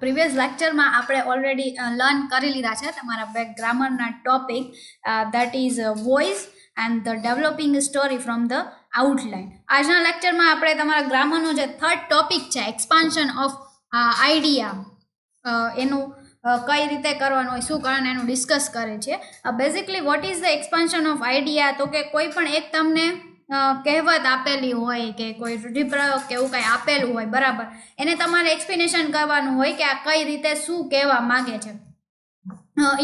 Previous લેક્ચરમાં આપણે already learn કરી લીધા છે તમારા બે ગ્રામરના topic that is voice and the developing story from the outline. આજના લેક્ચરમાં આપણે તમારા ગ્રામરનો જે થર્ડ ટોપિક છે એક્સપાન્શન ઓફ આઈડિયા એનું કઈ રીતે કરવાનું હોય, શું કરવાનું એનું ડિસ્કસ કરે છે. Basically what is the expansion of idea? તો કે કોઈ પણ એક તમને કહેવત આપેલી હોય કે કોઈ રૂઢિપ્રયોગ કે એવું કંઈ આપેલું હોય, બરાબર, એને તમારે એક્સપ્લેનેશન કરવાનું હોય કે આ કઈ રીતે શું કહેવા માગે છે.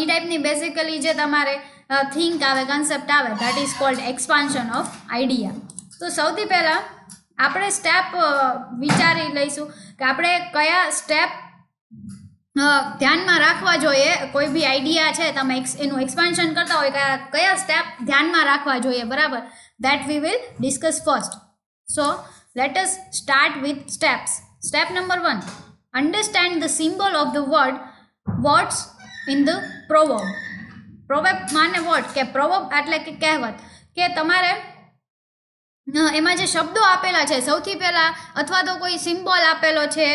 એ ટાઈપની બેઝિકલી જે તમારે થિંક આવે, કન્સેપ્ટ આવે, that is called expansion of idea. તો સૌથી પહેલાં આપણે સ્ટેપ વિચારી લઈશું કે આપણે કયા સ્ટેપ ધ્યાનમાં રાખવા જોઈએ. કોઈ બી આઈડિયા છે તમે એનું એક્સપાન્શન કરતા હોય, કયા સ્ટેપ ધ્યાનમાં રાખવા જોઈએ, બરાબર, that we will discuss first. So let us start with steps. Step number 1, understand the symbol of the words in the proverb. Proverb માને word કે proverb એટલે કે કહેવત, કે તમારે એમાં જે શબ્દો આપેલા છે સૌથી પહેલા, અથવા તો કોઈ સિમ્બોલ આપેલો છે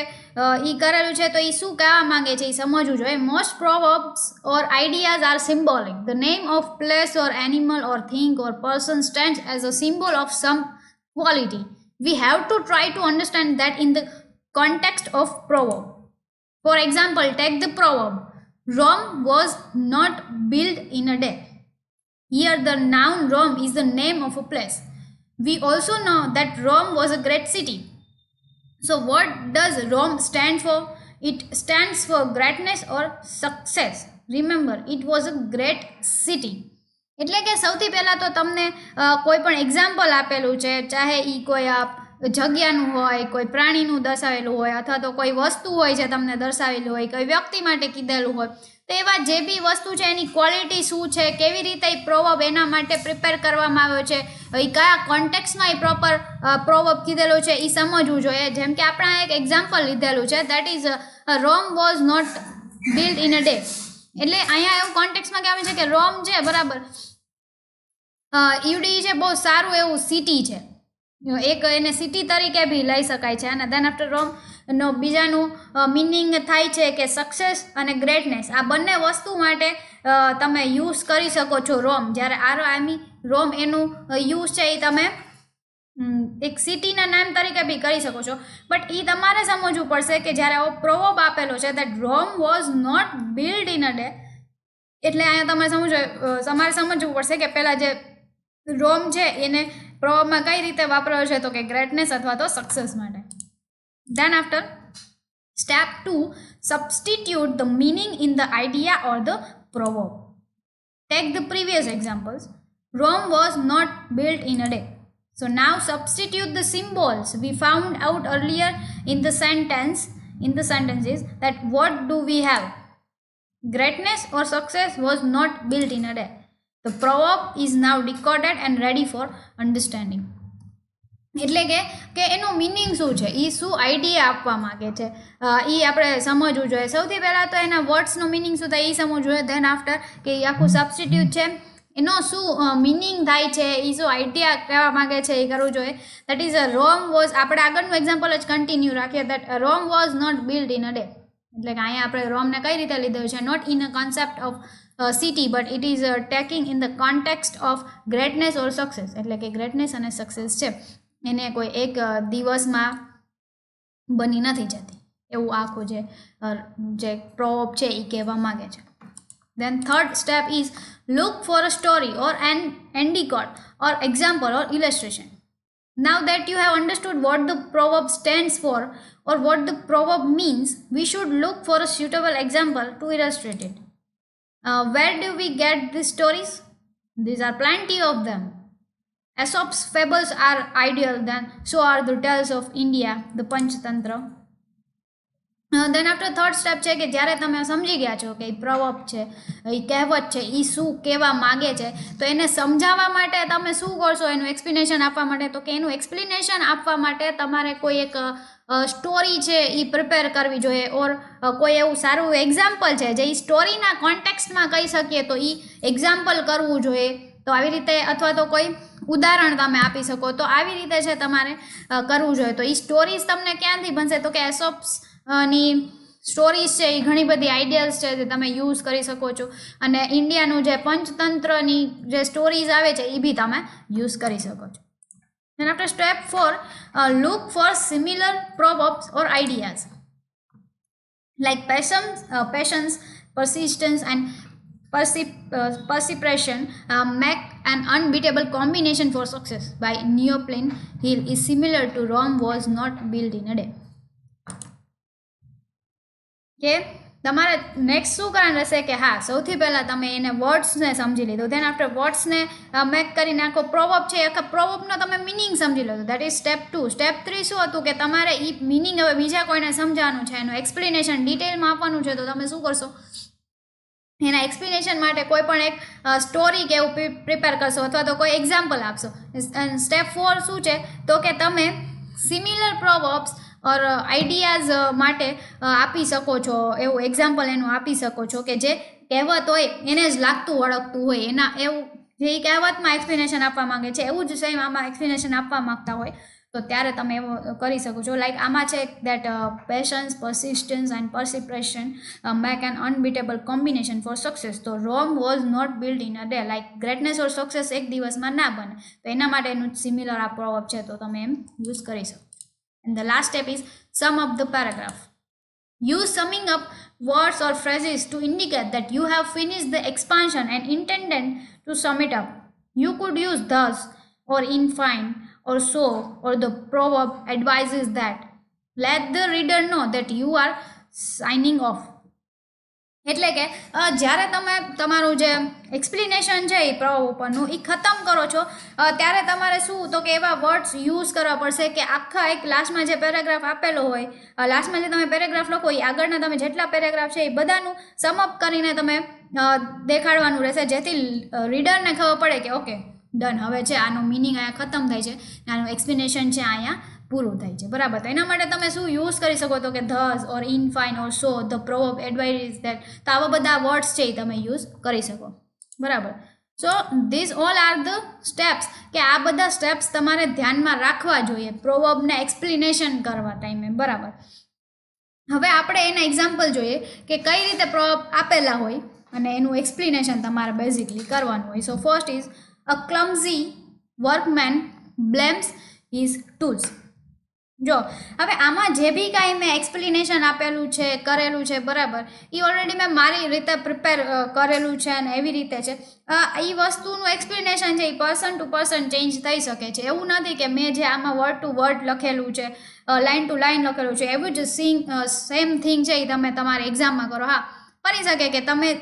એ કરેલું છે તો એ શું કહેવા માંગે છે એ સમજવું જોઈએ. Most proverbs or ideas are symbolic. The name of place or animal or thing or person stands as a symbol of some quality. We have to try to understand that in the context of proverb. For example, take the proverb, Rome was not built in a day. Here the noun Rome is the name of a place. We also know that Rome was a great city. So what does Rome stand for? It stands for greatness or success. Remember, it was a great city. એટલે કે સૌથી પહેલાં તો તમને કોઈ પણ example આપેલું છે, ચાહે એ કોઈ જગ્યાનું હોય, કોઈ પ્રાણીનું દર્શાવેલું હોય, અથવા તો કોઈ વસ્તુ હોય છે તમને દર્શાવેલું હોય, કોઈ વ્યક્તિ માટે કીધેલું હોય, તો એવા જે બી વસ્તુ છે એની ક્વોલિટી શું છે, કેવી રીતે એ પ્રોવર્બ એના માટે પ્રિપેર કરવામાં આવ્યો છે, એ કયા કોન્ટેક્સમાં એ પ્રોપર પ્રોવર્બ કીધેલું છે એ સમજવું જોઈએ. જેમ કે આપણે એક એક્ઝામ્પલ લીધેલું છે, that is Rome was not build in a day. એટલે અહીંયા એવું કોન્ટેક્સમાં કહેવાય છે કે રોમ છે, બરાબર, ઈવડી છે, બહુ સારું એવું સિટી છે, એક એને સિટી તરીકે બી લઈ શકાય છે. અને દેન આફ્ટર રોમ નો બીજાનું મિનિંગ થાય છે કે સક્સેસ અને ગ્રેટનેસ. આ બંને વસ્તુ માટે તમે યુઝ કરી શકો છો રોમ. જ્યારે રોમ એનું યુઝ છે એ તમે એક સિટીના નામ તરીકે બી કરી શકો છો. બટ એ તમારે સમજવું પડશે કે જ્યારે પ્રોવર્બ આપેલો છે that Rome was not build in a day, એટલે અહીંયા તમારે સમજવું પડશે કે પહેલાં જે રોમ છે એને પ્રોવર્બમાં કઈ રીતે વાપરેલો છે, તો કે ગ્રેટનેસ અથવા તો સક્સેસ માટે. Then after step 2, substitute the meaning in the idea or the proverb. Take the previous examples. Rome was not built in a day. So now substitute the symbols we found out earlier in the sentences that what do we have? Greatness or success was not built in a day. The proverb is now decoded and ready for understanding. એટલે કે એનું meaning શું છે, એ શું idea આપવા માગે છે એ આપણે સમજવું જોઈએ. સૌથી પહેલાં તો એના વર્ડ્સનું મિનિંગ શું થાય એ સમજવું જોઈએ. ધેન આફ્ટર કે એ આખું સબસ્ટિટ્યુટ છે એનો શું મિનિંગ થાય છે, એ શું આઈડિયા કહેવા માગે છે એ કરવું જોઈએ. દેટ ઇઝ રોમ વોઝ, આપણે આગળનું એક્ઝામ્પલ જ કન્ટિન્યુ રાખીએ, that Rome was not build in a day. એટલે કે અહીંયા આપણે રોમને કઈ રીતે લીધેલું છે, not in a concept of city but it is taking in the context of greatness or success. એટલે કે ગ્રેટનેસ અને સક્સેસ છે એને કોઈ એક દિવસમાં બની નથી જતી, એવું આખું જે પ્રોવર્બ છે એ કહેવા માગે છે. Then third step is look for a story or an endicott or example or illustration. Now that you have understood what the proverb stands for or what the proverb means, we should look for a suitable example to illustrate it. Where do we get these stories? These are plenty of them. Aesop's fables are ideal, then so are the tales of India, the Panchatantra. Then after third step છે કે જ્યારે તમે સમજી ગયા છો કે એ પ્રવર્બ છે, એ કહેવત છે, એ શું કહેવા માગે છે, તો એને સમજાવવા માટે તમે શું કરશો, એનું એક્સપ્લેનેશન આપવા માટે, તો કે એનું એક્સપ્લેનેશન આપવા માટે તમારે કોઈ એક સ્ટોરી છે એ પ્રિપેર કરવી જોઈએ, ઓર કોઈ એવું સારું એક્ઝામ્પલ છે જે એ સ્ટોરીના કોન્ટેક્સ્ટમાં કહી શકીએ તો એ એક્ઝામ્પલ કરવું જોઈએ. તો આવી રીતે, અથવા તો કોઈ ઉદાહરણ તમે આપી શકો, તો આવી રીતે છે તમારે કરવું જોઈએ. તો એ સ્ટોરીઝ તમને ક્યાંથી બનશે, તો કે એસોપ્સ ની સ્ટોરીઝ છે એ ઘણી બધી આઈડિયાઝ છે જે તમે યુઝ કરી શકો છો, અને ઇન્ડિયાનું જે પંચતંત્રની જે સ્ટોરીઝ આવે છે એ બી તમે યુઝ કરી શકો છો. And after step 4, look for similar proverbs or ideas like patience, persistence, and perseveration make an unbeatable combination for success. By Neoplane Hill is similar to Rome was not built in a day. Okay. તમારે next શું કરવાનું રહેશે કે હા, સૌથી પહેલાં તમે એને વર્ડ્સને સમજી લીધું, ધેન આફ્ટર વર્ડ્સને મેક કરીને આખો પ્રોવર્બ છે, આખા પ્રોવર્બનો તમે મિનિંગ સમજી લીધું. That is step 2. સ્ટેપ 3 શું હતું કે તમારે એ મિનિંગ હવે બીજા કોઈને સમજાવવાનું છે, એનું એક્સપ્લેનેશન ડિટેલમાં આપવાનું છે. તો તમે શું કરશો, એના એક્સપ્લેનેશન માટે કોઈ પણ એક સ્ટોરી કે એવું પ્રિપેર કરશો અથવા તો કોઈ એક્ઝામ્પલ આપશો. સ્ટેપ 4 શું છે તો કે તમે સિમિલર પ્રોવર્બ્સ ઓર આઈડિયાઝ માટે આપી શકો છો, એવું એક્ઝામ્પલ એનું આપી શકો છો કે જે કહેવત હોય એને જ લાગતું વળગતું હોય, એના એવું જે કહેવતમાં એક્સપ્લેનેશન આપવા માંગે છે એવું જ સેમ આમાં એક્સપ્લેનેશન આપવા માંગતા હોય તો ત્યારે તમે એવું કરી શકો છો. લાઈક આમાં છે that patience, persistence and perseveration make an unbeatable combination for success. તો Rome was not built in a day. Like greatness or success એક દિવસમાં ના બને, તો એના માટેનું સિમિલર આ પ્રોવર્બ છે, તો તમે એમ યુઝ કરી શકો. And the last step is sum up the paragraph. Use summing up words or phrases to indicate that you have finished the expansion and intended to sum it up. You could use thus or in fine or so, or the proverb advises that. Let the reader know that you are signing off. એટલે કે જ્યારે તમે તમારું જે explanation છે એ proverb ઉપરનું એ ખતમ કરો છો ત્યારે તમારે શું તો કે એવા વર્ડ્સ યુઝ કરવા પડશે કે આખા એક લાસ્ટમાં જે પેરેગ્રાફ આપેલો હોય, લાસ્ટમાં જે તમે પેરેગ્રાફ લખો એ આગળના તમે જેટલા પેરેગ્રાફ છે એ બધાનું સમઅપ કરીને તમે દેખાડવાનું રહેશે, જેથી રીડરને ખબર પડે કે ઓકે ડન, હવે છે આનું મિનિંગ અહીંયા ખતમ થાય છે, આનું એક્સપ્લેનેશન છે અહીંયા પૂરું થાય છે, બરાબર. તો એના માટે તમે શું યુઝ કરી શકો તો કે thus or in fine or so, the proverb advise that. તો આવા બધા વર્ડ્સ છે એ તમે યુઝ કરી શકો, બરાબર. So this all are the steps, કે આ બધા સ્ટેપ્સ તમારે ધ્યાનમાં રાખવા જોઈએ પ્રોવર્બને એક્સપ્લેનેશન કરવા ટાઈમે, બરાબર. હવે આપણે એના એક્ઝામ્પલ જોઈએ કે કઈ રીતે પ્રોવર્બ આપેલા હોય અને એનું એક્સપ્લેનેશન તમારે બેઝિકલી કરવાનું હોય. So first is a clumsy workman blames his tools. જો હવે આમાં જે બી કાંઈ મેં એક્સપ્લેનેશન આપેલું છે, કરેલું છે, બરાબર, એ ઓલરેડી મેં મારી રીતે પ્રિપેર કરેલું છે અને એવી રીતે છે. એ વસ્તુનું એક્સપ્લેનેશન છે એ પર્સન ટુ પર્સન ચેન્જ થઈ શકે છે. એવું નથી કે મેં જે આમાં વર્ડ ટુ વર્ડ લખેલું છે, લાઇન ટુ લાઇન લખેલું છે, એવું જ સેમ થિંગ છે એ તમે તમારા એક્ઝામમાં કરો. હા, બની શકે કે તમે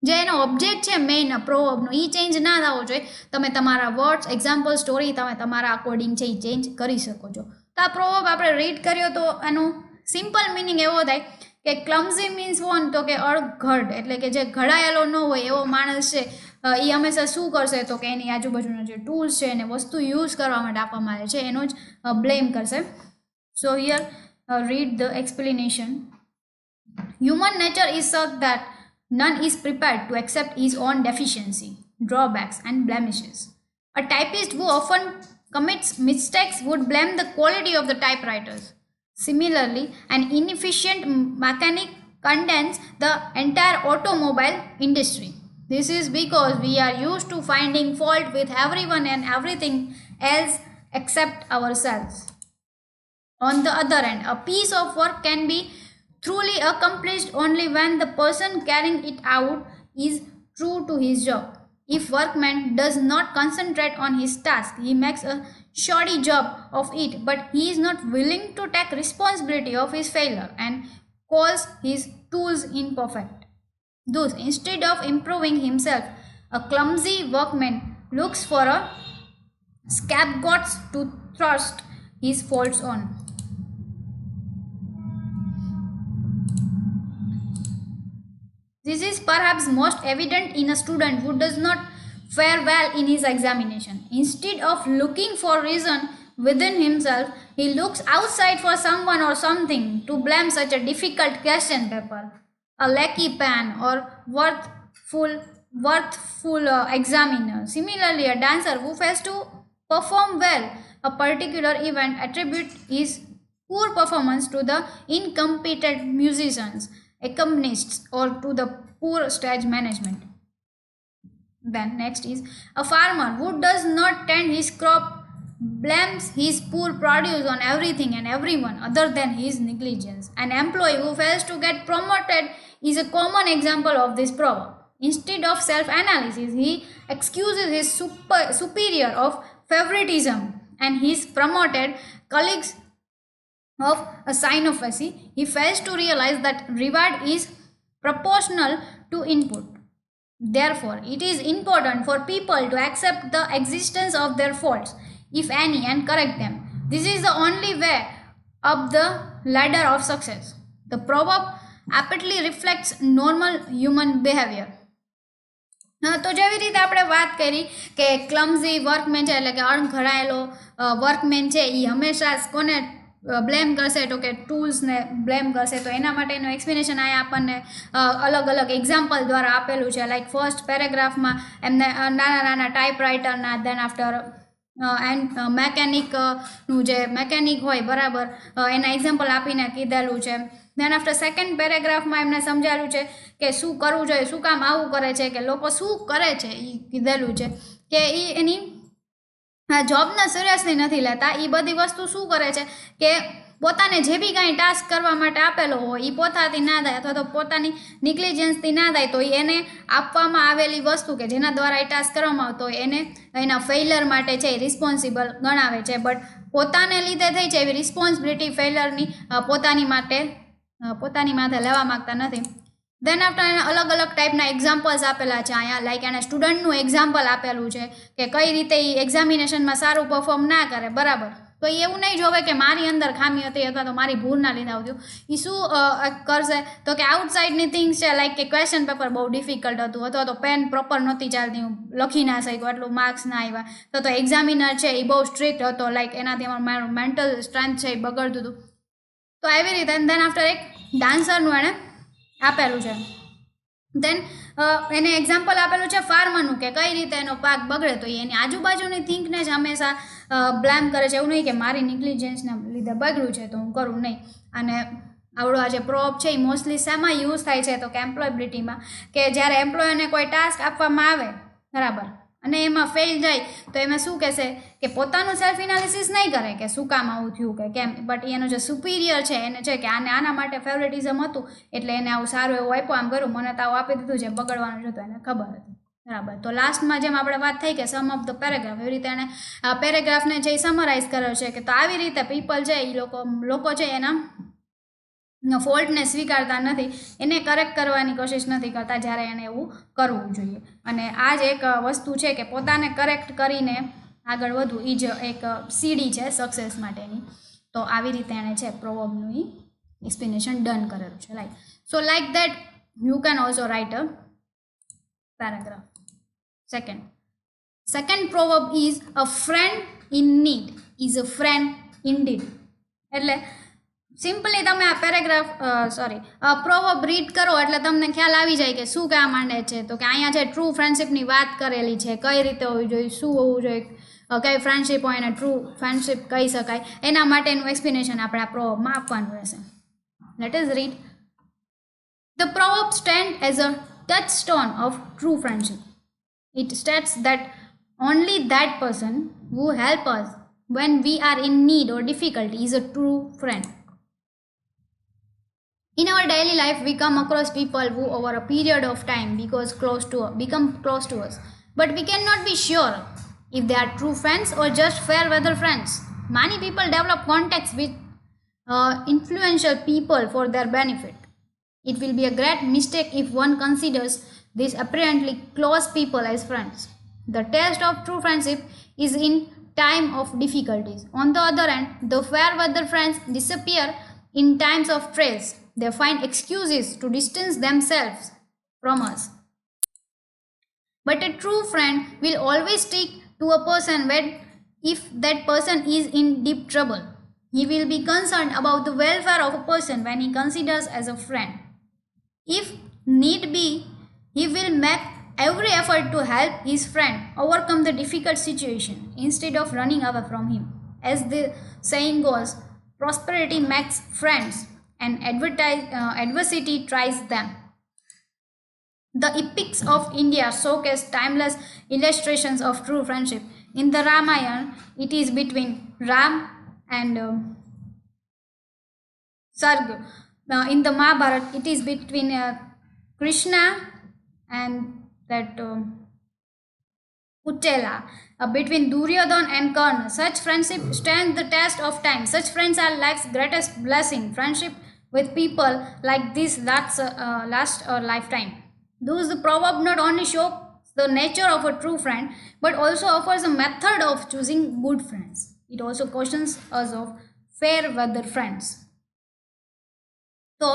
જે એનો ઓબ્જેક્ટ છે મેઇન પ્રોવર્બનો એ ચેન્જ ના થવો જોઈએ, તમે તમારા વર્ડ્સ, એક્ઝામ્પલ, સ્ટોરી તમે તમારા અકોર્ડિંગ છે એ ચેન્જ કરી શકો છો. તો આ પ્રોવર્બ આપણે રીડ કર્યો તો આનું સિમ્પલ મિનિંગ એવો થાય કે ક્લમઝી મીન્સ વોન, તો કે અણઘડ, એટલે કે જે ઘડાયેલો ન હોય એવો માણસ છે એ હંમેશા શું કરશે તો કે એની આજુબાજુના જે ટૂલ્સ છે એને વસ્તુ યુઝ કરવા માટે આપવામાં આવે છે એનો જ બ્લેમ કરશે. સો here read the explanation. Human nature is સચ that none is prepared to accept his own deficiency, drawbacks, and blemishes. A typist who often commits mistakes would blame the quality of the typewriters. Similarly, an inefficient mechanic condemns the entire automobile industry. This is because we are used to finding fault with everyone and everything else except ourselves. On the other hand, a piece of work can be truly accomplished only when the person carrying it out is true to his job. If workman does not concentrate on his task, he makes a shoddy job of it, but he is not willing to take responsibility of his failure and calls his tools imperfect. Thus, instead of improving himself, a clumsy workman looks for a scapegoat to thrust his faults on. This is perhaps most evident in a student who does not fare well in his examination. Instead of looking for reason within himself, he looks outside for someone or something to blame such a difficult question paper, a lackey pen, or worthful examiner. Similarly, a dancer who fails to perform well a particular event attributes his poor performance to the incompetent musicians, accompanists, or to the poor stage management. Then next is a farmer who does not tend his crop blames his poor produce on everything and everyone other than his negligence. An employee who fails to get promoted is a common example of this proverb. Instead of self-analysis, he excuses his superior of favoritism and his promoted colleagues of a sign of fancy. He fails to realize that reward is proportional to input. Therefore, it is important for people to accept the existence of their faults, if any, and correct them. This is the only way up the ladder of success. The proverb aptly reflects normal human behavior. તો જેવી રીતે આપણે વાત કરી કે ક્લમ્ઝી workmen છે એટલે કે અણઘડાયેલો વર્કમેન છે એ હંમેશા કોને બ્લેમ કરશે તો કે ટૂલ્સને બ્લેમ કરશે. તો એના માટેનું એક્સપ્લેનેશન અહીંયા આપણને અલગ અલગ એક્ઝામ્પલ દ્વારા આપેલું છે. લાઈક ફર્સ્ટ પેરેગ્રાફમાં એમને નાના નાના ટાઈપરાઇટરના, દેન આફ્ટર એન્ડ મેકેનિકનું જે મેકેનિક હોય બરાબર એના એક્ઝામ્પલ આપીને કીધેલું છે. દેન આફ્ટર સેકન્ડ પેરેગ્રાફમાં એમને સમજાવ્યું છે કે શું કરવું જોઈએ, શું કામ આવું કરે છે, કે લોકો શું કરે છે એ કીધેલું છે કે એ એની જોબને સિરિયસલી નથી લેતા. એ બધી વસ્તુ શું કરે છે કે પોતાને જે બી કાંઈ ટાસ્ક કરવા માટે આપેલો હોય એ પોતાથી ના થાય અથવા તો પોતાની નિગ્લિજન્સથી ના થાય તો એને આપવામાં આવેલી વસ્તુ કે જેના દ્વારા એ ટાસ્ક કરવામાં આવતો હોય એને એના ફેઇલર માટે છે એ રિસ્પોન્સિબલ ગણાવે છે. બટ પોતાને લીધે થઈ છે એવી રિસ્પોન્સિબિલિટી ફેઇલરની પોતાની માથે લેવા માગતા નથી. દેન આફ્ટર એને અલગ અલગ ટાઈપના એક્ઝામ્પલ્સ આપેલા છે અહીંયા. લાઈક એને સ્ટુડન્ટનું એક્ઝામ્પલ આપેલું છે કે કઈ રીતે એ એક્ઝામિનેશનમાં સારું પરફોર્મ ના કરે બરાબર. તો એ એવું નહીં જોવે કે મારી અંદર ખામી હતી અથવા તો મારી ભૂલના લીધે આવતું. એ શું કરશે તો કે આઉટસાઇડની થિંગ્સ છે, લાઈક કે ક્વેશ્ચન પેપર બહુ ડિફિકલ્ટ હતું અથવા તો પેન પ્રોપર નહોતી ચાલતી, હું લખી ના શક્યો, એટલું માર્ક્સ ના આવ્યા, તો એક્ઝામિનર છે એ બહુ સ્ટ્રિક્ટ હતો, લાઈક એનાથી મારું મેન્ટલ સ્ટ્રેન્થ છે એ બગડતું હતું. તો એવી રીતે દેન આફ્ટર એક ડાન્સરનું એણે આપેલું છે. દેન એને એક્ઝામ્પલ આપેલું છે ફાર્મરનું કે કઈ રીતે એનો પાક બગડે તો એની આજુબાજુની થિંકને જ હંમેશા બ્લેમ કરે છે. એવું નહીં કે મારી નિગ્લિજન્સના લીધે બગડ્યું છે તો હું કરું નહીં. અને આવડો આ જે પ્રોપ છે એ મોસ્ટલી શેમાં યુઝ થાય છે તો કે એમ્પ્લોયબિલિટીમાં, કે જ્યારે એમ્પ્લોયરને કોઈ ટાસ્ક આપવામાં આવે બરાબર અને એમાં ફેલ જાય તો એમાં શું કહેશે કે પોતાનું સેલ્ફ એનાલિસિસ નહીં કરે કે શું કામ આવું થયું કે કેમ, બટ એનો જે સુપિરિયર છે એને છે કે આના માટે ફેવરેટિઝમ હતું એટલે એને આવું સારું એવું આપ્યું, આમ કર્યું, મને તો આવું આપી દીધું છે, બગડવાનું હતું એને ખબર હતી બરાબર. તો લાસ્ટમાં જેમ આપણે વાત થઈ કે સમ ઓફ ધ પેરેગ્રાફ, એવી રીતે એને પેરેગ્રાફને જે સમરાઇઝ કર્યો છે કે તો આવી રીતે પીપલ છે એ લોકો છે એના ફોલ્ટને સ્વીકારતા નથી, એને કરેક્ટ કરવાની કોશિશ નથી કરતા જ્યારે એને એવું કરવું જોઈએ. અને આ જ એક વસ્તુ છે કે પોતાને કરેક્ટ કરીને આગળ વધવું એ જ એક સીડી છે સક્સેસ માટેની. તો આવી રીતે એણે છે પ્રોવર્બનું એ એક્સપ્લેનેશન ડન કરેલું છે. Like so like that you can also write a paragraph. Second proverb is a friend in need is a friend indeed. એટલે સિમ્પલી તમે આ પેરેગ્રાફ પ્રોવર્બ રીડ કરો એટલે તમને ખ્યાલ આવી જાય કે શું કહેવા માંડે છે. તો કે અહીંયા છે ટ્રુ ફ્રેન્ડશિપની વાત કરેલી છે, કઈ રીતે હોવી જોઈએ, શું હોવું જોઈએ, કઈ ફ્રેન્ડશિપ હોય એને ટ્રુ ફ્રેન્ડશિપ કહી શકાય, એના માટેનું એક્સપ્લેનેશન આપણે આ પ્રોવર્બમાં આપવાનું રહેશે. Let us read. The proverb stands as a touchstone of true friendship. It states that only that person who helps us when we are in need or difficulty is a true friend. In our daily life, we come across people who over a period of time become close to us. But we cannot be sure if they are true friends or just fair weather friends. Many people develop contacts with influential people for their benefit. It will be a great mistake if one considers these apparently close people as friends. The test of true friendship is in time of difficulties. On the other hand, the fair weather friends disappear in times of stress. They find excuses to distance themselves from us. But a true friend will always stick to a person if that person is in deep trouble. He will be concerned about the welfare of a person when he considers as a friend. If need be, he will make every effort to help his friend overcome the difficult situation instead of running away from him. As the saying goes, prosperity makes friends and adversity tries them. The epics of India showcase timeless illustrations of true friendship. In the Ramayana, it is between Ram and Sarg. In the Mahabharata, it is between Krishna and that Kuchela. Between Duryodhan and Karna. Such friendship stands the test of time. Such friends are life's greatest blessing. Friendship with people like this last a lifetime. Thus, the proverb not only shows the nature of a true friend, but also offers a method of choosing good friends. It also cautions us of fair weather friends. તો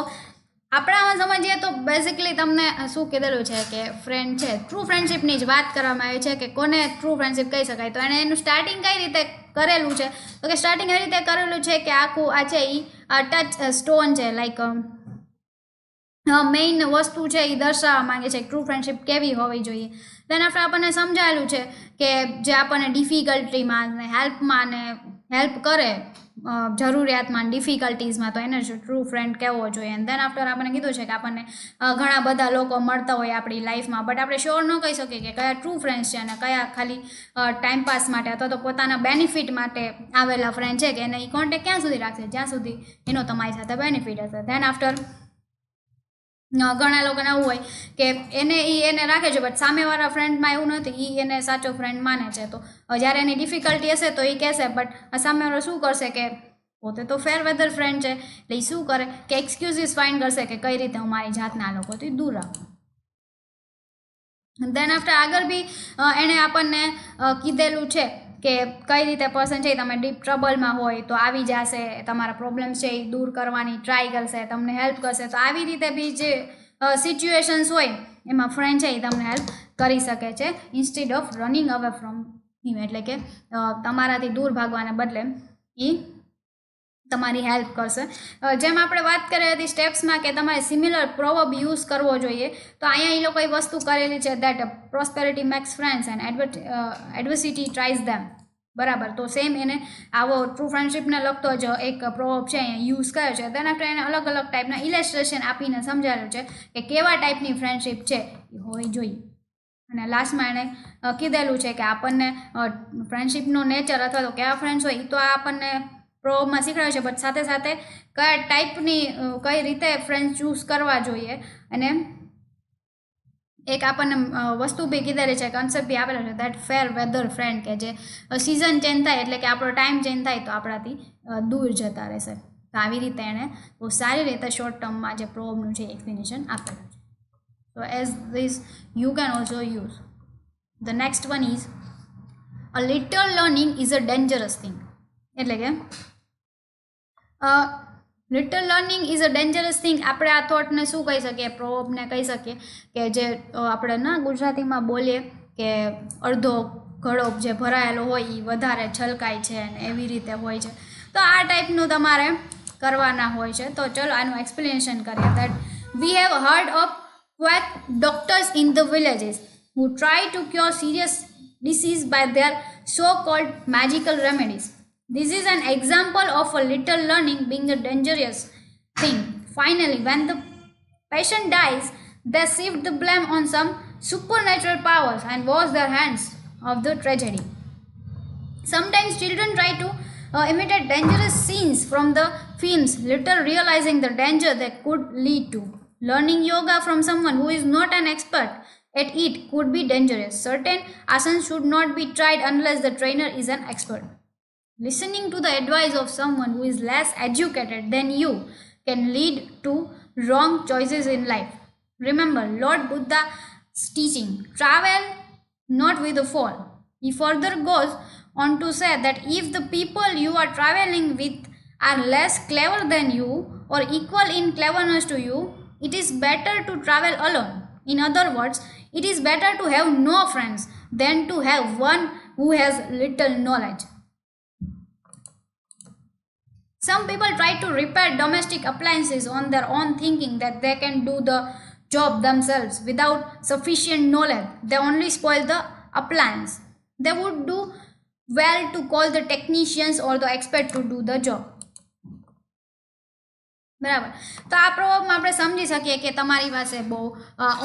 આપણામાં સમજીએ તો basically તમને શું કીધેલું છે કે friend છે, ટ્રુ ફ્રેન્ડશિપની જ વાત કરવામાં આવી છે કે કોને ટ્રુ ફ્રેન્ડશિપ કહી શકાય. તો એણે એનું સ્ટાર્ટિંગ કઈ રીતે કરેલું છે, તો કે સ્ટાર્ટિંગ એવી રીતે કરેલું છે કે આખું આ છે એ ટચ સ્ટોન છે, લાઈક મેઇન વસ્તુ છે એ દર્શાવવા માંગે છે ટ્રુ ફ્રેન્ડશિપ કેવી હોવી જોઈએ. દેન આફ્ટર આપણને સમજાયેલું છે કે જે આપણને ડિફિકલ્ટીમાં ને હેલ્પમાં ને હેલ્પ કરે જરૂરિયાતમાં ડિફિકલ્ટીઝમાં, તો એને ટ્રુ ફ્રેન્ડ કહેવો જોઈએ. એન્ડ દેન આફ્ટર આપણને કીધું છે કે આપણને ઘણા બધા લોકો મળતા હોય આપણી લાઈફમાં, બટ આપણે શ્યોર ન કહી શકીએ કે કયા ટ્રુ ફ્રેન્ડ્સ છે અને કયા ખાલી ટાઈમપાસ માટે અથવા તો પોતાના બેનિફિટ માટે આવેલા ફ્રેન્ડ છે, કે એને એ કોન્ટેક્ટ ક્યાં સુધી રાખશે, જ્યાં સુધી એનો તમારી સાથે બેનિફિટ હશે. દેન આફ્ટર ઘણા લોકોને એવું હોય કે એને રાખે છે, બટ સામેવાળા ફ્રેન્ડમાં એવું નથી, એ એને સાચો ફ્રેન્ડ માને છે. તો જ્યારે એની ડિફિકલ્ટી હશે તો એ કહેશે, બટ સામેવાળો શું કરશે કે પોતે તો ફેર વેધર ફ્રેન્ડ છે, એટલે એ શું કરે કે એક્સક્યુઝિસ ફાઇન્ડ કરશે કે કઈ રીતે હું મારી જાતને આ લોકોથી દૂર રાખું. દેન આફ્ટર આગળ બી એણે આપણને કીધેલું છે કે કઈ રીતે પર્સન છે તમે ડીપ ટ્રબલમાં હોય તો આવી જશે, તમારા પ્રોબ્લેમ્સ છે એ દૂર કરવાની ટ્રાય કરશે, તમને હેલ્પ કરશે. તો આવી રીતે બી જે સિચ્યુએશન્સ હોય એમાં ફ્રેન્ડ છે એ તમને હેલ્પ કરી શકે છે, instead of running away from him, એટલે કે તમારાથી દૂર ભાગવાને બદલે એ તમારી હેલ્પ કરશે. જેમ આપણે વાત કરી હતી સ્ટેપ્સમાં કે તમારે સિમિલર પ્રોવર્બ યુઝ કરવો જોઈએ, તો અહીંયા એ લોકોએ વસ્તુ કરેલી છે that prosperity makes friends and adversity tries them. બરાબર, તો સેમ એને આવો ટ્રુ ફ્રેન્ડશિપને લગતો જ એક પ્રોવર્બ છે અહીંયા યુઝ કર્યો છે. તેના આપણે એને અલગ અલગ ટાઈપના ઇલેસ્ટ્રેશન આપીને સમજાવ્યું છે કે કેવા ટાઈપની ફ્રેન્ડશિપ છે એ હોવી જોઈએ. અને લાસ્ટમાં એણે કીધેલું છે કે આપણને ફ્રેન્ડશિપનો નેચર અથવા તો કેવા ફ્રેન્ડ્સ હોય એ તો આપણને પ્રોવર્બમાં શીખવાડે છે, બટ સાથે સાથે કયા ટાઈપની કઈ રીતે ફ્રેન્ડ ચૂઝ કરવા જોઈએ. અને એક આપણને વસ્તુ બી કીધેલી છે, કન્સેપ્ટ બી આપેલો છે દેટ ફેર વેધર ફ્રેન્ડ, કે જે સિઝન ચેન્જ થાય એટલે કે આપણો ટાઈમ ચેન્જ થાય તો આપણાથી દૂર જતા રહેશે. તો આવી રીતે એણે બહુ સારી રીતે શોર્ટ ટર્મમાં જે પ્રોવર્બનું છે એક્સપ્લેનેશન આપેલું છે. So as this you can also use. The next one is a little learning is a dangerous thing. એટલે કે little learning is a dangerous thing. આપણે આ થોટને શું કહી શકીએ, પ્રોવર્બને કહી શકીએ કે જે આપણે ના ગુજરાતીમાં બોલીએ કે અડધો ઘડો જે ભરાયેલો હોય એ વધારે છલકાય છે અને એવી રીતે હોય છે. તો આ ટાઈપનું તમારે કરવાના હોય છે. તો ચલો આનું એક્સપ્લેનેશન કરીએ. That we have heard of quack doctors in the villages who try to cure serious disease by their so-called magical remedies. This is an example of a little learning being a dangerous thing. Finally, when the patient dies, they shift the blame on some supernatural powers and wash their hands of the tragedy. Sometimes children try to imitate dangerous scenes from the films, little realizing the danger they could lead to. Learning yoga from someone who is not an expert at it could be dangerous. Certain asanas should not be tried unless the trainer is an expert. Listening to the advice of someone who is less educated than you can lead to wrong choices in life. Remember Lord Buddha's teaching, travel not with a fool. He further goes on to say that if the people you are traveling with are less clever than you or equal in cleverness to you, it is better to travel alone. In other words, it is better to have no friends than to have one who has little knowledge. Some people try to repair domestic appliances on their own, thinking that they can do the job themselves without sufficient knowledge. They only spoil the appliance. They would do well to call the technicians or the expert to do the job. બરાબર. તો આ પ્રોવર્બમાં આપણે સમજી શકીએ કે તમારી પાસે બહુ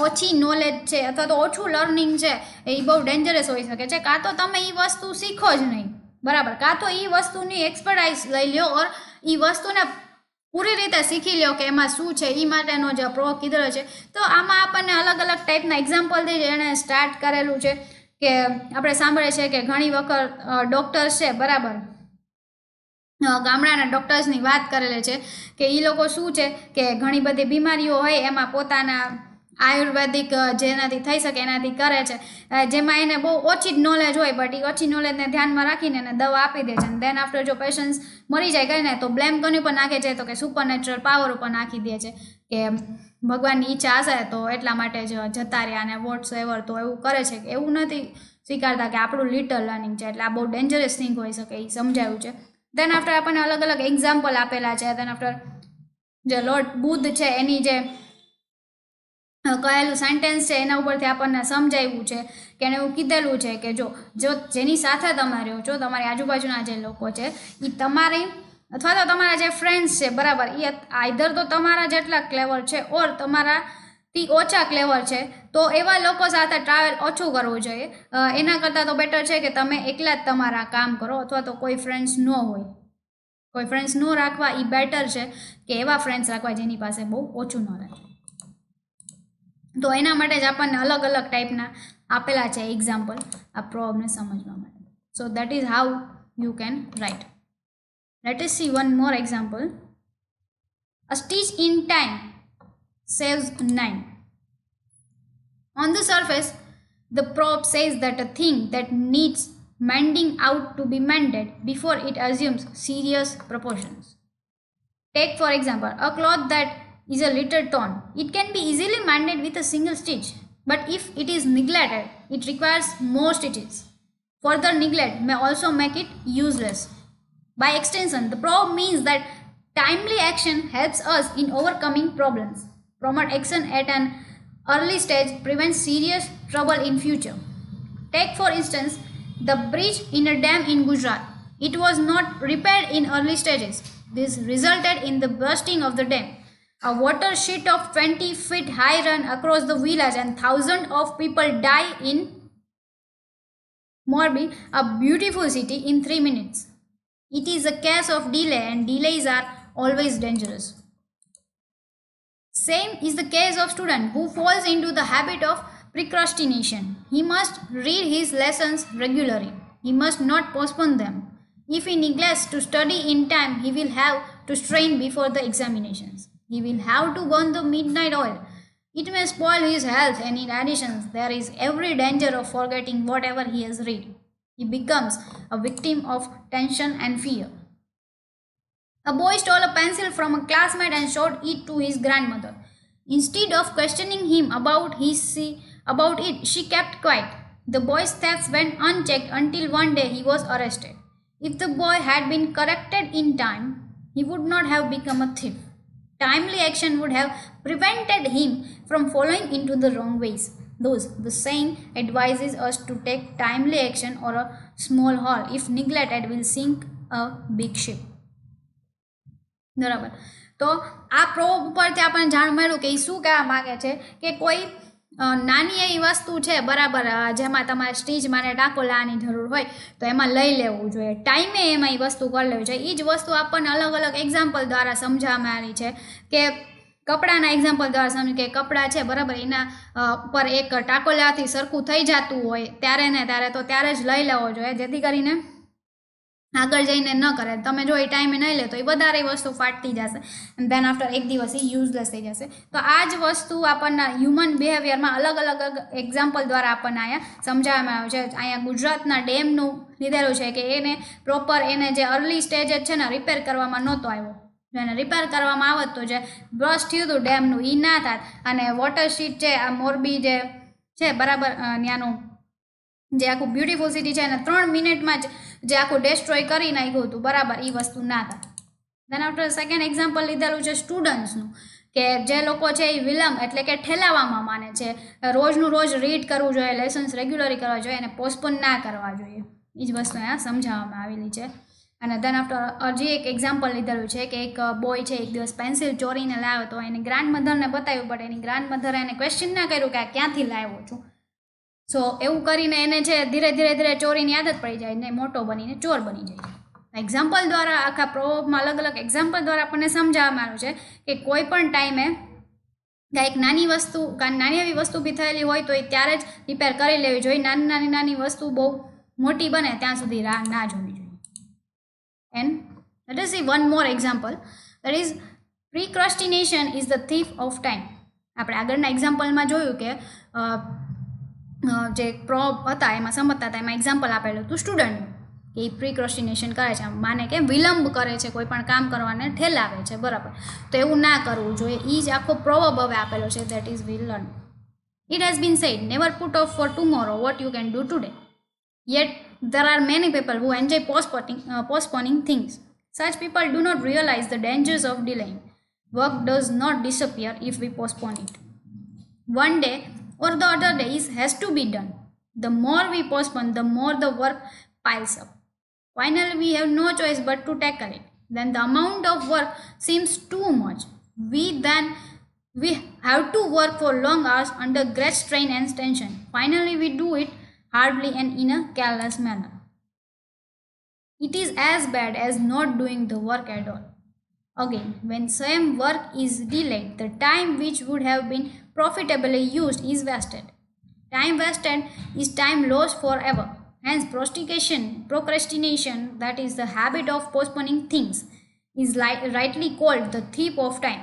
ઓછી નોલેજ છે અથવા તો ઓછું લર્નિંગ છે, એ બહુ ડેન્જરસ હોઈ શકે છે. કાં તો તમે એ વસ્તુ શીખો જ નહીં, બરાબર, કાં તો એ વસ્તુની એક્સપર્ટાઇઝ લઈ લ્યો ઓર એ વસ્તુને પૂરી રીતે શીખી લ્યો કે એમાં શું છે, એ માટેનો જે પ્રોવર્બ કીધેલો છે. તો આમાં આપણને અલગ અલગ ટાઈપના એક્ઝામ્પલથી જ એણે સ્ટાર્ટ કરેલું છે કે આપણે સાંભળે છે કે ઘણી વખત ડૉક્ટર્સ છે, બરાબર, ગામડાના ડૉક્ટર્સની વાત કરેલી છે કે એ લોકો શું છે કે ઘણી બધી બીમારીઓ હોય એમાં પોતાના આયુર્વેદિક જેનાથી થઈ શકે એનાથી કરે છે, જેમાં એને બહુ ઓછી જ નોલેજ હોય, બટ એ ઓછી નોલેજને ધ્યાનમાં રાખીને એને દવા આપી દે છે. અને દેન આફ્ટર જો પેશન્ટ્સ મરી જાય કરીને તો બ્લેમ કોની ઉપર નાખે છે, તો કે સુપર નેચરલ પાવર ઉપર નાખી દે છે કે ભગવાનની ઈચ્છા હશે તો એટલા માટે જ જતા રહ્યા અને વોટ્સ એવર. તો એવું કરે છે કે એવું નથી સ્વીકારતા કે આપણું લિટલ લર્નિંગ છે, એટલે આ બહુ ડેન્જરસ થિંગ હોઈ શકે એ સમજાયું છે. દેન આફ્ટર આપણને અલગ અલગ એક્ઝામ્પલ આપેલા છે. દેન આફ્ટર જે લોર્ડ બુદ્ધ છે એની જે કહેલું સેન્ટેન્સ છે એના ઉપરથી આપણને સમજાવ્યું છે કે એને એવું કીધેલું છે કે જો જેની સાથે તમે રહ્યો છો, તમારી આજુબાજુના જે લોકો છે એ તમારી અથવા તો તમારા જે ફ્રેન્ડ્સ છે, બરાબર, એ આઈધર તો તમારા જેટલા ક્લેવર છે ઓર તમારાથી ઓછા ક્લેવર છે, તો એવા લોકો સાથે ટ્રાવેલ ઓછું કરવું જોઈએ. એના કરતાં તો બેટર છે કે તમે એકલા જ તમારા કામ કરો અથવા તો કોઈ ફ્રેન્ડ્સ ન હોય, કોઈ ફ્રેન્ડ્સ ન રાખવા એ બેટર છે કે એવા ફ્રેન્ડ્સ રાખવા જેની પાસે બહુ ઓછું નોલેજ. તો એના માટે જ આપણને અલગ અલગ ટાઈપના આપેલા છે એક્ઝામ્પલ આ પ્રોવર્બને સમજવા માટે. So that is how you can write. Late us see one more example. A stitch in time saves 9. On the surface, the proverb says that a thing that needs mending out to be mended before it assumes serious proportions. Take for example, a cloth that is a little torn. It can be easily mended with a single stitch, but if it is neglected, it requires more stitches. Further neglect may also make it useless. By extension, the proverb means that timely action helps us in overcoming problems. Prompt action at an early stage prevents serious trouble in future. Take for instance the bridge in a dam in Gujarat. It was not repaired in early stages. This resulted in the bursting of the dam. A water sheet of 20 feet high ran across the village and thousands of people died in Morbi, a beautiful city, in 3 minutes. It is a case of delay, and delays are always dangerous. Same is the case of student who falls into the habit of procrastination. He must read his lessons regularly. He must not postpone them. If he neglects to study in time, he will have to strain before the examinations. He will have to burn the midnight oil. It may spoil his health, and in addition, there is every danger of forgetting whatever he has read. He becomes a victim of tension and fear. A boy stole a pencil from a classmate and showed it to his grandmother. Instead of questioning him about it, she kept quiet. The boy's thefts went unchecked until one day he was arrested. If the boy had been corrected in time, he would not have become a thief. Timely action would have prevented him from falling into the wrong ways. Thus, the saying advises us to take timely action or a small hull, if neglected, will sink a big ship. બરાબર. તો આ proverb ઉપરથી આપણને જાણ મળ્યું કે એ શું કહેવા માગે છે કે કોઈ નાની એવી વસ્તુ છે, બરાબર, જેમાં તમારે સ્ટીચ માટે ટાંકો લાવવાની જરૂર હોય તો એમાં લઈ લેવું જોઈએ, ટાઈમે એમાં એ વસ્તુ કરી લેવું જોઈએ. એ જ વસ્તુ આપણને અલગ અલગ એક્ઝામ્પલ દ્વારા સમજાવવામાં આવી છે કે કપડાના એક્ઝામ્પલ દ્વારા સમજ કે કપડાં છે, બરાબર, એના પર એક ટાંકો લેવાથી સરખું થઈ જતું હોય ત્યારે ને ત્યારે જ લઈ લેવો જોઈએ, જેથી કરીને આગળ જઈને ન કરે. તમે જો એ ટાઈમે નહીં લે તો એ વધારે વસ્તુ ફાટતી જશે અને દેન આફ્ટર એક દિવસ એ યુઝલેસ થઈ જશે. તો આ જ વસ્તુ આપણને હ્યુમન બિહેવિયરમાં અલગ અલગ એક્ઝામ્પલ દ્વારા આપણને અહીંયા સમજાવવામાં આવ્યું છે. અહીંયા ગુજરાતના ડેમનું લીધેલું છે કે એને પ્રોપર એને જે અર્લી સ્ટેજ છે ને રિપેર કરવામાં નહોતો આવ્યો. જો એને રિપેર કરવામાં આવત તો જે બ્રશ થયું હતું ડેમનું એ ના થાત અને વોટર શીટ છે, આ મોરબી જે છે, બરાબર, ત્યાંનું જે આખું બ્યુટીફુલ સિટી છે એને 3 મિનિટમાં જ જે આખું ડેસ્ટ્રોય કરી નાખ્યું હતું, બરાબર, એ વસ્તુ ના થાય. દેન આફ્ટર સેકન્ડ એક્ઝામ્પલ લીધેલું છે સ્ટુડન્ટ્સનું કે જે લોકો છે એ વિલંબ એટલે કે ઠેલાવામાં માને છે. રોજનું રોજ રીડ કરવું જોઈએ, લેસન્સ રેગ્યુલરી કરવા જોઈએ અને પોસ્ટપોન ના કરવા જોઈએ. એ જ વસ્તુ અહીંયા સમજાવવામાં આવેલી છે. અને ધેન આફ્ટર હજી એક એક્ઝામ્પલ લીધેલું છે કે એક બોય છે એક દિવસ પેન્સિલ ચોરીને લાવ્યો તો એની ગ્રાન્ડ મધરને બતાવ્યું, બટ એની ગ્રાન્ડ મધરે એને ક્વેશ્ચન ના કર્યું કે આ ક્યાંથી લાવ્યો છું. સો એવું કરીને એને છે ધીરે ધીરે ચોરીની આદત પડી જાય ને મોટો બનીને ચોર બની જાય. એક્ઝામ્પલ દ્વારા આખા પ્રોવર્બમાં અલગ અલગ એક્ઝામ્પલ દ્વારા આપણને સમજાવવામાં આવ્યું છે કે કોઈ પણ ટાઈમે કાંઈક નાની એવી વસ્તુ બી થયેલી હોય તો એ ત્યારે જ રિપેર કરી લેવી જોઈએ. નાની વસ્તુ બહુ મોટી બને ત્યાં સુધી રાહ ના જોવી જોઈએ. And let us see one more example, that is procrastination is the thief of time. આપણે આગળના એક્ઝામ્પલમાં જોયું કે જે પ્રોબ હતા એમાં સમજતા હતા, એમાં એક્ઝામ્પલ આપેલું હતું સ્ટુડન્ટ કે એ પ્રિક્રોસ્ટિનેશન કરે છે, માને કે વિલંબ કરે છે, કોઈ પણ કામ કરવાને ઠેલાવે છે, બરાબર. તો એવું ના કરવું જોઈએ. એ જ આખો પ્રોવર્બ હવે આપેલો છે, that is we learn. It has been said, never put off for tomorrow what you can do today. Yet there are many people who enjoy postponing things. Such people do not realize the dangers of delaying. Work does not disappear if we postpone it. One day or the other day has to be done. The more we postpone, the more the work piles up. Finally, we have no choice but to tackle it. Then the amount of work seems too much. We have to work for long hours under great strain and tension. Finally, we do it hardly and in a careless manner. It is as bad as not doing the work at all. Again, when same work is delayed, the time which would have been profitably used is wasted. Time wasted is time lost forever. Hence, procrastination, that is the habit of postponing things, is rightly called the thief of time.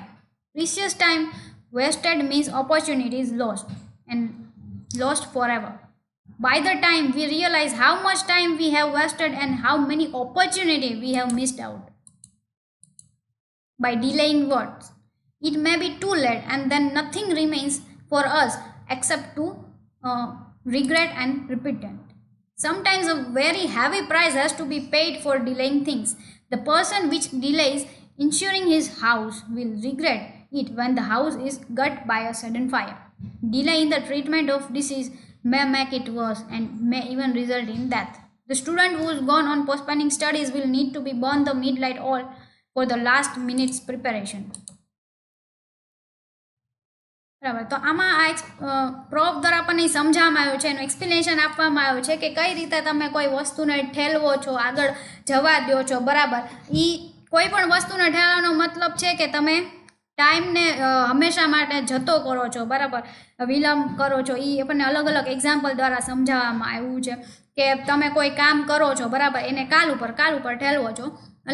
Precious time wasted means opportunities lost and lost forever. By the time we realize how much time we have wasted and how many opportunities we have missed out by delaying works, it may be too late and then nothing remains for us except to regret and repent. Sometimes a very heavy price has to be paid for delaying things. The person which delays insuring his house will regret it when the house is got by a sudden fire. Delay in the treatment of disease may make it worse and may even result in death. The student who is gone on postponing studies will need to be burn the midnight oil for the last minute's preparation. બરાબર. તો આમાં આ prop દ્વારા આપણને સમજાવવામાં આવ્યું છે, એનું એક્સપ્લેનેશન આપવામાં આવ્યું છે કે કઈ રીતે તમે કોઈ વસ્તુને ઠેલવો છો, આગળ જવા દો છો, બરાબર. એ કોઈ પણ વસ્તુને ઠેલવાનો મતલબ છે કે તમે ટાઈમને હંમેશા માટે જતો કરો છો, બરાબર, વિલંબ કરો છો. એ આપણને અલગ અલગ એક્ઝામ્પલ દ્વારા સમજાવવામાં આવ્યું છે કે તમે કોઈ કામ કરો છો, બરાબર, એને કાલ ઉપર ઠેલવો છો.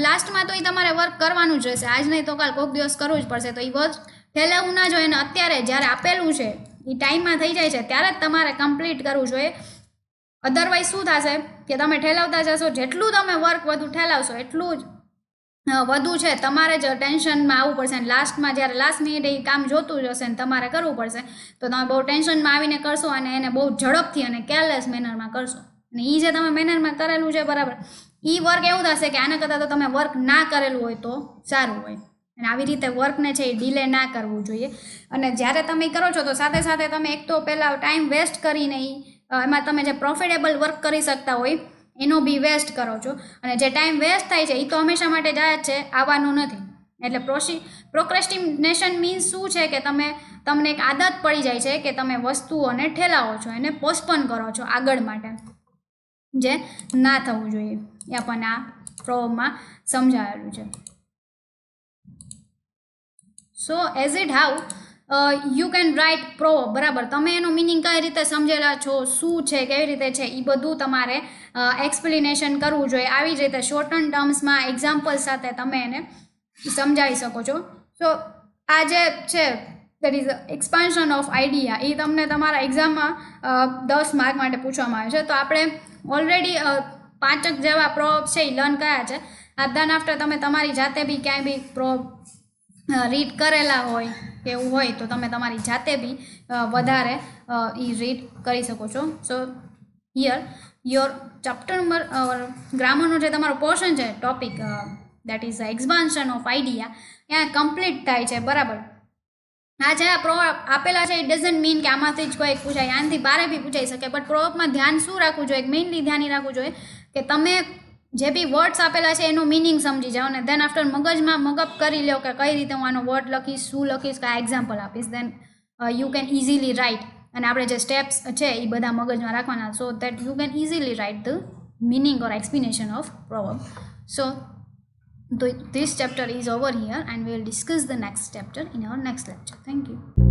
લાસ્ટમાં તો એ તમારે વર્ક કરવાનું જ રહેશે, આજ નહીં તો કાલ કોઈક દિવસ કરવું જ પડશે. તો એ વર્ક ઠેલાવવું ના જોઈએ, અને અત્યારે જ્યારે આપેલું છે એ ટાઈમમાં થઈ જાય છે ત્યારે જ તમારે કમ્પ્લીટ કરવું જોઈએ. અધરવાઇઝ શું થશે કે તમે ઠેલાવતા જશો, જેટલું તમે વર્ક વધુ ઠેલાવશો એટલું જ વધુ છે તમારે જ ટેન્શનમાં આવવું પડશે. અને લાસ્ટમાં જ્યારે લાસ્ટ મિનિટે એ કામ જોતું જ હશે ને તમારે કરવું પડશે, તો તમે બહુ ટેન્શનમાં આવીને કરશો અને એને બહુ ઝડપથી અને કેરલેસ મેનરમાં કરશો. અને એ જે તમે મેનરમાં કરેલું છે, બરાબર, એ વર્ક એવું થશે કે આના કરતાં તો તમે વર્ક ના કરેલું હોય તો સારું હોય. અને આવી રીતે વર્કને છે એ ડિલે ના કરવું જોઈએ. અને જ્યારે તમે કરો છો તો સાથે સાથે તમે એક તો પહેલાં ટાઈમ વેસ્ટ કરીને એમાં તમે જે પ્રોફિટેબલ વર્ક કરી શકતા હોય એનો બી વેસ્ટ કરો છો. અને જે ટાઈમ વેસ્ટ થાય છે એ તો હંમેશા માટે જાય જ છે, આવવાનું નથી. એટલે પ્રોક્રેસ્ટિનેશન મીન્સ શું છે કે તમને એક આદત પડી જાય છે કે તમે વસ્તુઓને ઠેલાવો છો, એને પોસ્ટપોન કરો છો આગળ માટે, જે ના થવું જોઈએ. એ આપણને આ પ્રોવમાં સમજાવેલું છે. સો as it how you can write proverb, બરાબર. તમે એનો મિનિંગ કઈ રીતે સમજેલા છો, શું છે, કેવી રીતે છે, એ બધું તમારે એક્સપ્લેનેશન કરવું જોઈએ. આવી જ રીતે શોર્ટન ટર્મ્સમાં એક્ઝામ્પલ સાથે તમે એને સમજાવી શકો છો. સો આ જે છે that is expansion of idea, એ તમને તમારા એક્ઝામમાં 10 માર્ક માટે પૂછવામાં આવે છે. તો આપણે ઓલરેડી 5 જેવા પ્રોવર્બ છે એ લર્ન કર્યા છે. ધેન આફ્ટર તમે તમારી જાતે બી ક્યાંય બી પ્રોવર્બ રીડ કરેલા હોય કે એવું હોય તો તમે તમારી જાતે બી વધારે એ રીડ કરી શકો છો. So here your chapter number ગ્રામરનો જે તમારો પોર્શન છે, topic that is expansion of idea, ત્યાં કમ્પ્લીટ થાય છે, બરાબર. આ જે પ્રોવર્બ આપેલા છે એ ડઝન્ટ મીન કે આમાંથી જ કોઈ પૂછાય, આનાથી બારે બી પૂછાઈ શકે. બટ પ્રોવર્બમાં ધ્યાન શું રાખવું જોઈએ, મેઇનલી ધ્યાન એ રાખવું જોઈએ કે તમે જે બી વર્ડ્સ આપેલા છે એનું મિનિંગ સમજી જાઓ ને દેન આફ્ટર મગજમાં મગઅપ કરી લો કે કઈ રીતે હું આનો વર્ડ લખીશ, શું લખીશ, કયા એક્ઝામ્પલ આપીશ, then you can easily write. અને આપણે જે સ્ટેપ્સ છે એ બધા મગજમાં રાખવાના, so that you can easily write the meaning or explanation of proverb. So this chapter is over here and we will discuss the next chapter in our next lecture. Thank you.